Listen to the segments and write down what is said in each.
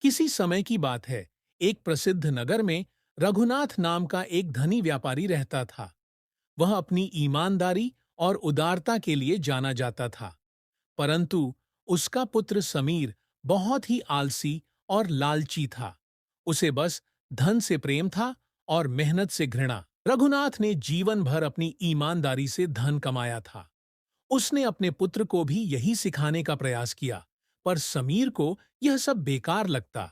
किसी समय की बात है। एक प्रसिद्ध नगर में रघुनाथ नाम का एक धनी व्यापारी रहता था। वह अपनी ईमानदारी और उदारता के लिए जाना जाता था। परंतु उसका पुत्र समीर बहुत ही आलसी और लालची था। उसे बस धन से प्रेम था और मेहनत से घृणा। रघुनाथ ने जीवन भर अपनी ईमानदारी से धन कमाया था। उसने अपने पुत्र को भी यही सिखाने का प्रयास किया, पर समीर को यह सब बेकार लगता।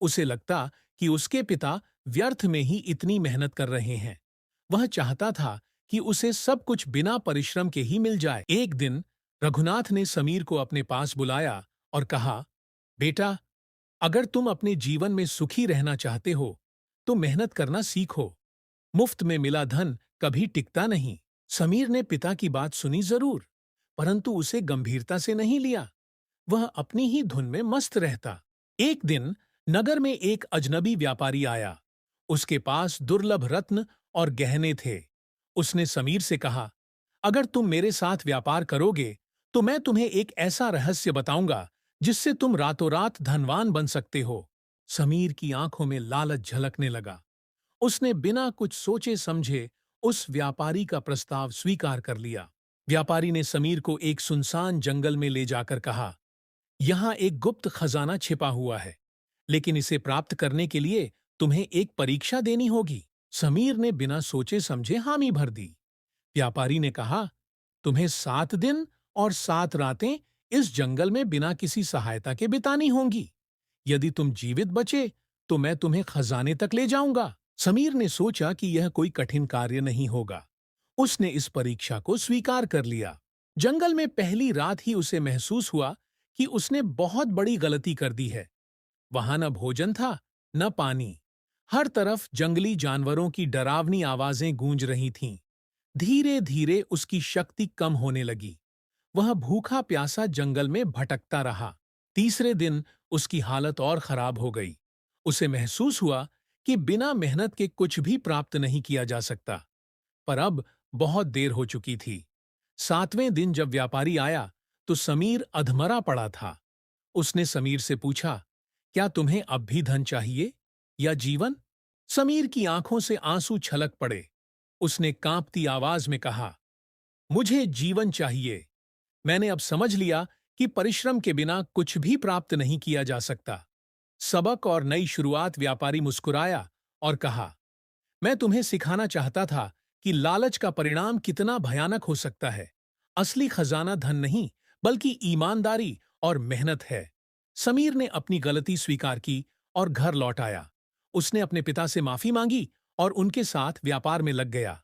उसे लगता कि उसके पिता व्यर्थ में ही इतनी मेहनत कर रहे हैं। वह चाहता था कि उसे सब कुछ बिना परिश्रम के ही मिल जाए। एक दिन रघुनाथ ने समीर को अपने पास बुलाया और कहा, बेटा, अगर तुम अपने जीवन में सुखी रहना चाहते हो, तो मेहनत करना सीखो। मुफ्त में मिला धन कभी टिकता नहीं। समीर ने पिता की बात सुनी जरूर, परंतु उसे गंभीरता से नहीं लिया। वह अपनी ही धुन में मस्त रहता। एक दिन नगर में एक अजनबी व्यापारी आया। उसके पास दुर्लभ रत्न और गहने थे। उसने समीर से कहा, अगर तुम मेरे साथ व्यापार करोगे, तो मैं तुम्हें एक ऐसा रहस्य बताऊंगा जिससे तुम रातों रात धनवान बन सकते हो। समीर की आंखों में लालच झलकने लगा। उसने बिना कुछ सोचे समझे उस व्यापारी का प्रस्ताव स्वीकार कर लिया। व्यापारी ने समीर को एक सुनसान जंगल में ले जाकर कहा, यहाँ एक गुप्त खजाना छिपा हुआ है, लेकिन इसे प्राप्त करने के लिए तुम्हें एक परीक्षा देनी होगी। समीर ने बिना सोचे समझे हामी भर दी। व्यापारी ने कहा, तुम्हें 7 दिन और 7 रातें इस जंगल में बिना किसी सहायता के बितानी होंगी। यदि तुम जीवित बचे, तो मैं तुम्हें खजाने तक ले जाऊंगा। समीर ने सोचा कि यह कोई कठिन कार्य नहीं होगा। उसने इस परीक्षा को स्वीकार कर लिया। जंगल में पहली रात ही उसे महसूस हुआ कि उसने बहुत बड़ी गलती कर दी है। वहां न भोजन था, न पानी। हर तरफ जंगली जानवरों की डरावनी आवाजें गूंज रही थीं। धीरे धीरे उसकी शक्ति कम होने लगी। वह भूखा प्यासा जंगल में भटकता रहा। तीसरे दिन उसकी हालत और खराब हो गई। उसे महसूस हुआ कि बिना मेहनत के कुछ भी प्राप्त नहीं किया जा सकता। पर अब बहुत देर हो चुकी थी। 7वें दिन जब व्यापारी आया, तो समीर अधमरा पड़ा था। उसने समीर से पूछा, क्या तुम्हें अब भी धन चाहिए या जीवन? समीर की आंखों से आंसू छलक पड़े। उसने कांपती आवाज में कहा, मुझे जीवन चाहिए। मैंने अब समझ लिया कि परिश्रम के बिना कुछ भी प्राप्त नहीं किया जा सकता। सबक और नई शुरुआत। व्यापारी मुस्कुराया और कहा, मैं तुम्हें सिखाना चाहता था कि लालच का परिणाम कितना भयानक हो सकता है। असली खजाना धन नहीं, बल्कि ईमानदारी और मेहनत है। समीर ने अपनी गलती स्वीकार की और घर लौट आया। उसने अपने पिता से माफी मांगी और उनके साथ व्यापार में लग गया।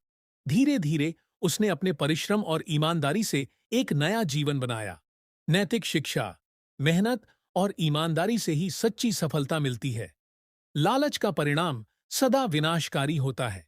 धीरे धीरे उसने अपने परिश्रम और ईमानदारी से एक नया जीवन बनाया। नैतिक शिक्षा, मेहनत और ईमानदारी से ही सच्ची सफलता मिलती है। लालच का परिणाम सदा विनाशकारी होता है।